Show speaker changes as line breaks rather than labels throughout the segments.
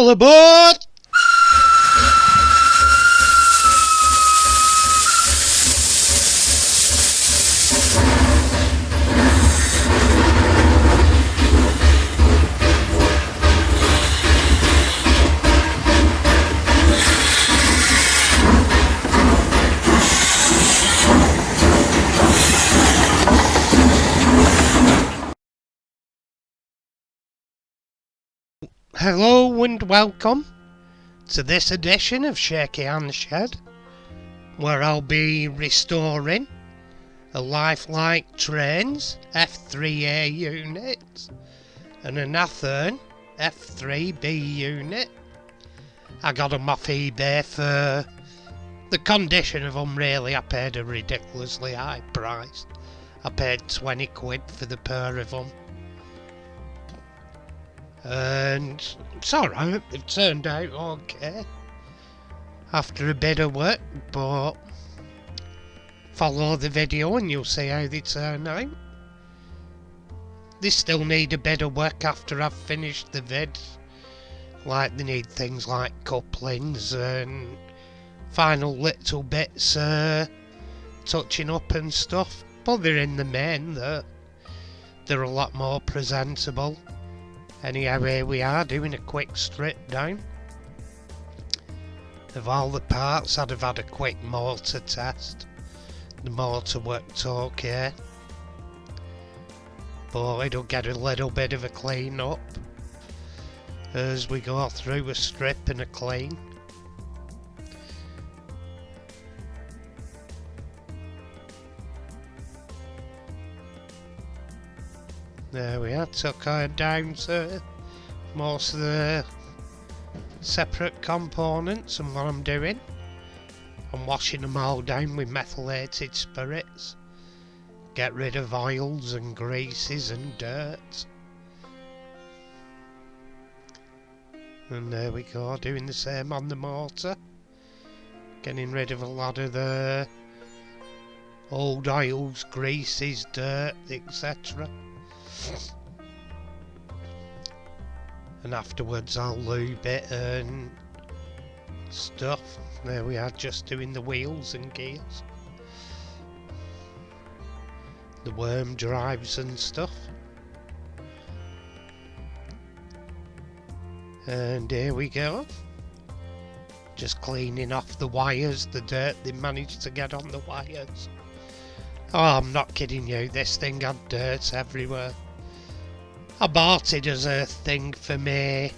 All aboard! Hello and welcome to this edition of Shaky Hand Shed, where I'll be restoring a lifelike trains F3A unit and an Athearn F3B unit. I got them off eBay for the condition of them. Really, I paid a ridiculously high price. I paid 20 quid for the pair of them. And it's alright, it turned out okay after a bit of work, but follow the video and you'll see how they turn out. They still need a bit of work after I've finished the vid, like they need things like couplings and final little bits touching up and stuff, but they're in the main they're a lot more presentable. Anyhow, here we are doing a quick strip down of all the parts. I'd have had a quick motor test. The motor worked okay, but it'll get a little bit of a clean up as we go through a strip and a clean. There we are, took her down to most of the separate components, and what I'm doing, I'm washing them all down with methylated spirits. Get rid of oils and greases and dirt. And there we go, doing the same on the motor. Getting rid of a lot of the old oils, greases, dirt, etc. And afterwards I'll lube it and stuff. There we are, just doing the wheels and gears, the worm drives and stuff. And here we go, just cleaning off the wires, the dirt they managed to get on the wires. Oh, I'm not kidding you, this thing had dirt everywhere. I bought it as a thing for me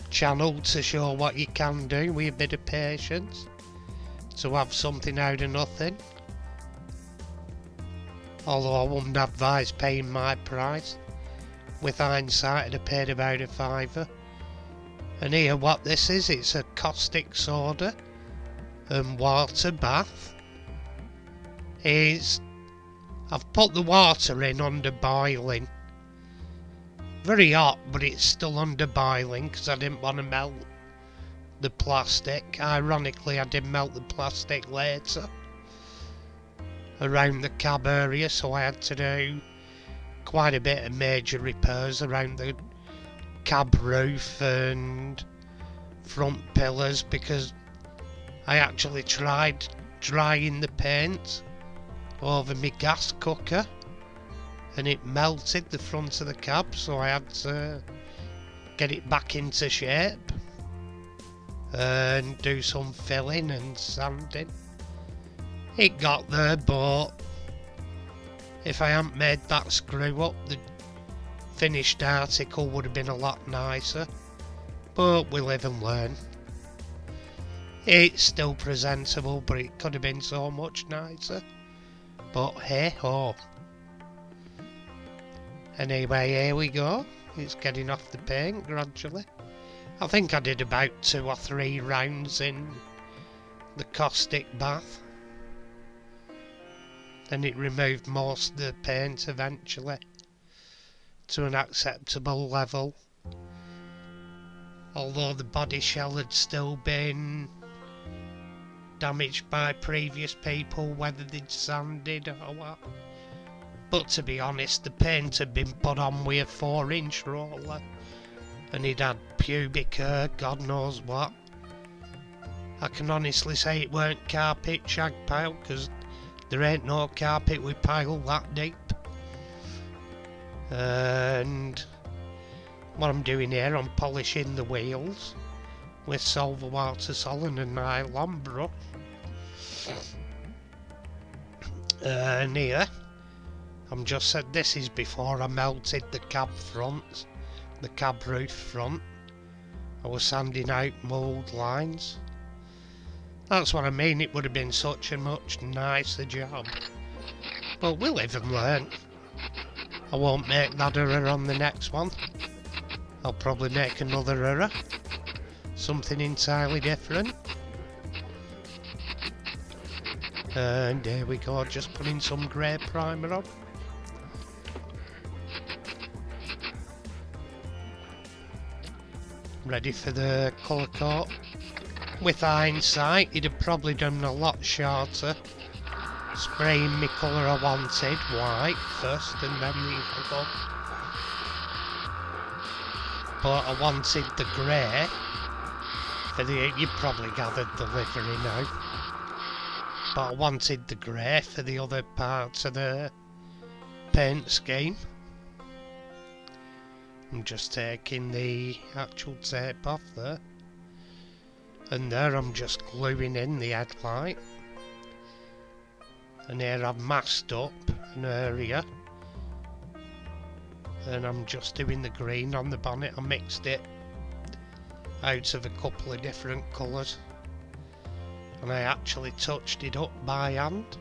channel to show what you can do with a bit of patience, to have something out of nothing. Although I wouldn't advise paying my price. With hindsight I'd have paid about a £5. And here what this is, it's a caustic soda and water bath. I've put the water in under boiling. Very hot, but it's still under boiling because I didn't want to melt the plastic. Ironically, I did melt the plastic later around the cab area, so I had to do quite a bit of major repairs around the cab roof and front pillars, because I actually tried drying the paint over my gas cooker and it melted the front of the cab, so I had to get it back into shape and do some filling and sanding. It got there, but if I hadn't made that screw up, the finished article would have been a lot nicer. But we live and learn. It's still presentable, but it could have been so much nicer. But hey ho. Anyway, here we go. It's getting off the paint gradually. I think I did about 2 or 3 rounds in the caustic bath. Then it removed most of the paint eventually to an acceptable level. Although the body shell had still been damaged by previous people, whether they'd sanded or what. But to be honest, the paint had been put on with a 4-inch roller and he'd had pubic hair, God knows what. I can honestly say it weren't carpet shag pile, because there ain't no carpet with pile that deep. And what I'm doing here, I'm polishing the wheels with silver water solid and nylon brush. And here, I'm just said this is before I melted the cab front, the cab roof front. I was sanding out mould lines. That's what I mean, it would have been such a much nicer job. But we'll live and learn. I won't make that error on the next one. I'll probably make another error. Something entirely different. And there we go, just putting some grey primer on. Ready for the colour coat. With hindsight, he'd have probably done a lot shorter. Spraying me colour I wanted, white first and then the yellow. But I wanted the grey for the, you probably gathered the livery now. But I wanted the grey for the other parts of the paint scheme. I'm just taking the actual tape off there. And there I'm just gluing in the headlight. And here I've masked up an area. And I'm just doing the green on the bonnet. I mixed it out of a couple of different colours. And I actually touched it up by hand.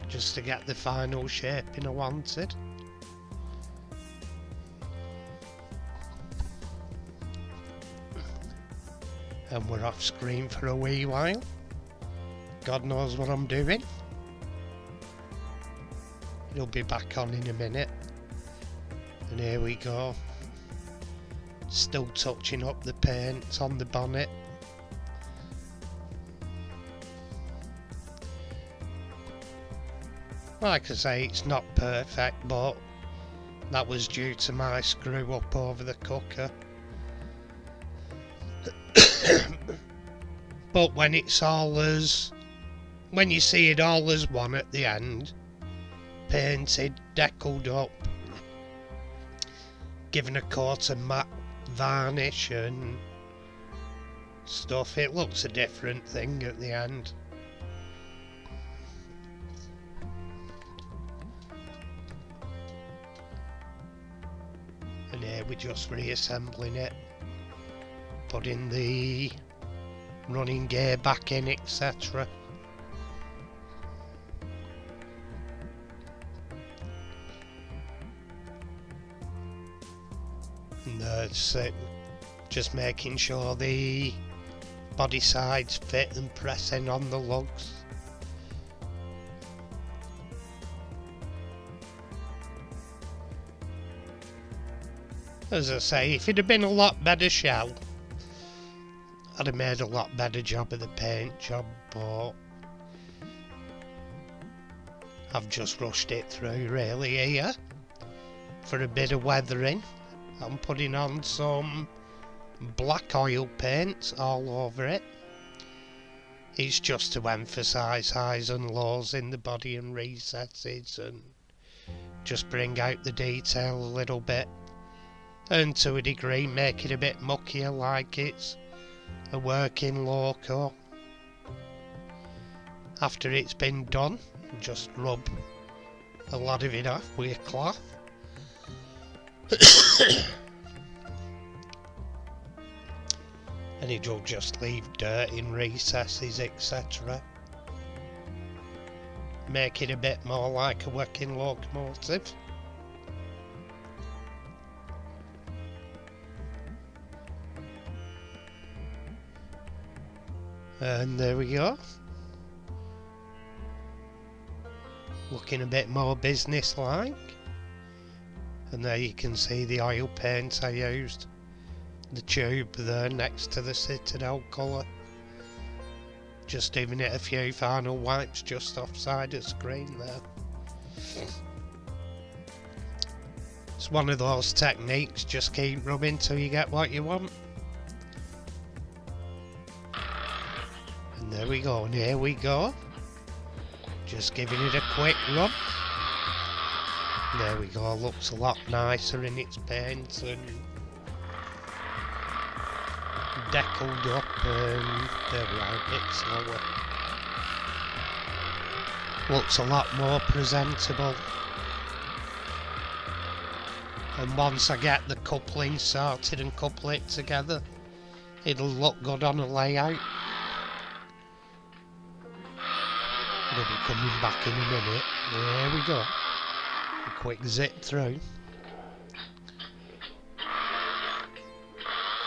Just to get the final shaping I wanted. And we're off screen for a wee while. God knows what I'm doing. It'll be back on in a minute. And here we go. Still touching up the paint on the bonnet. Like I say, it's not perfect, but that was due to my screw up over the cooker. But when it's all as, when you see it all as one at the end, painted, deckled up, given a coat of matte varnish and stuff, it looks a different thing at the end. And here we're just reassembling it, putting the running gear back in, etc. And that's it. Just making sure the body sides fit and pressing on the lugs. As I say, if it had been a lot better shell, I'd have made a lot better job of the paint job, but I've just rushed it through really here for a bit of weathering. I'm putting on some black oil paint all over it. It's just to emphasise highs and lows in the body and recesses and just bring out the detail a little bit, and to a degree make it a bit muckier, like it's a working loco. After it's been done, just rub a lot of it off with a cloth. And it'll just leave dirt in recesses, etc. Make it a bit more like a working locomotive. And there we go. Looking a bit more business-like. And there you can see the oil paint I used. The tube there next to the Citadel colour. Just giving it a few final wipes just offside the screen there. It's one of those techniques, just keep rubbing till you get what you want. And there we go, and here we go. Just giving it a quick rub. There we go, looks a lot nicer in its paint and deckled up, and there we are, a bit slower. Looks a lot more presentable. And once I get the coupling sorted and couple it together, it'll look good on a layout. It'll be coming back in a minute. There we go. A quick zip through.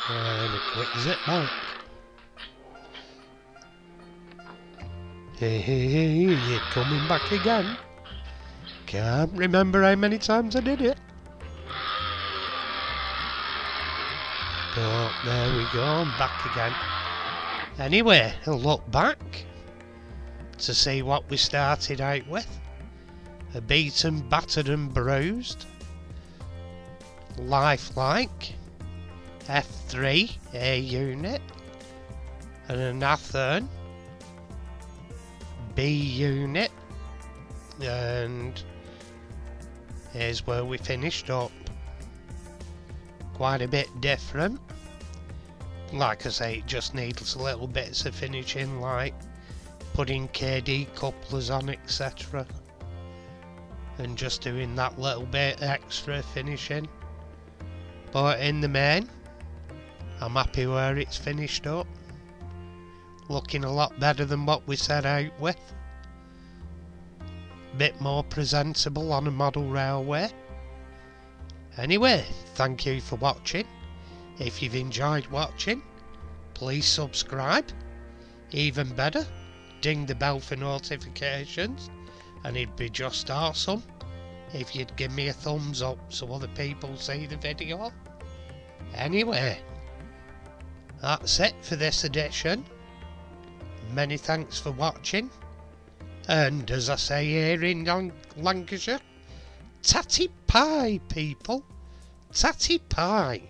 And a quick zip back. Hey, you're coming back again. Can't remember how many times I did it. But there we go, I'm back again. Anyway, I'll look back to see what we started out with. A beaten, battered and bruised lifelike F3 A unit and an Athearn B unit, and here's where we finished up. Quite a bit different. Like I say, it just needs little bits of finishing, like putting KD couplers on, etc. And just doing that little bit extra finishing. But in the main, I'm happy where it's finished up. Looking a lot better than what we set out with. Bit more presentable on a model railway. Anyway, thank you for watching. If you've enjoyed watching, please subscribe. Even better, ding the bell for notifications, and it'd be just awesome if you'd give me a thumbs up so other people see the video. Anyway, that's it for this edition. Many thanks for watching, and as I say here in Lancashire, tatty pie, people, tatty pie.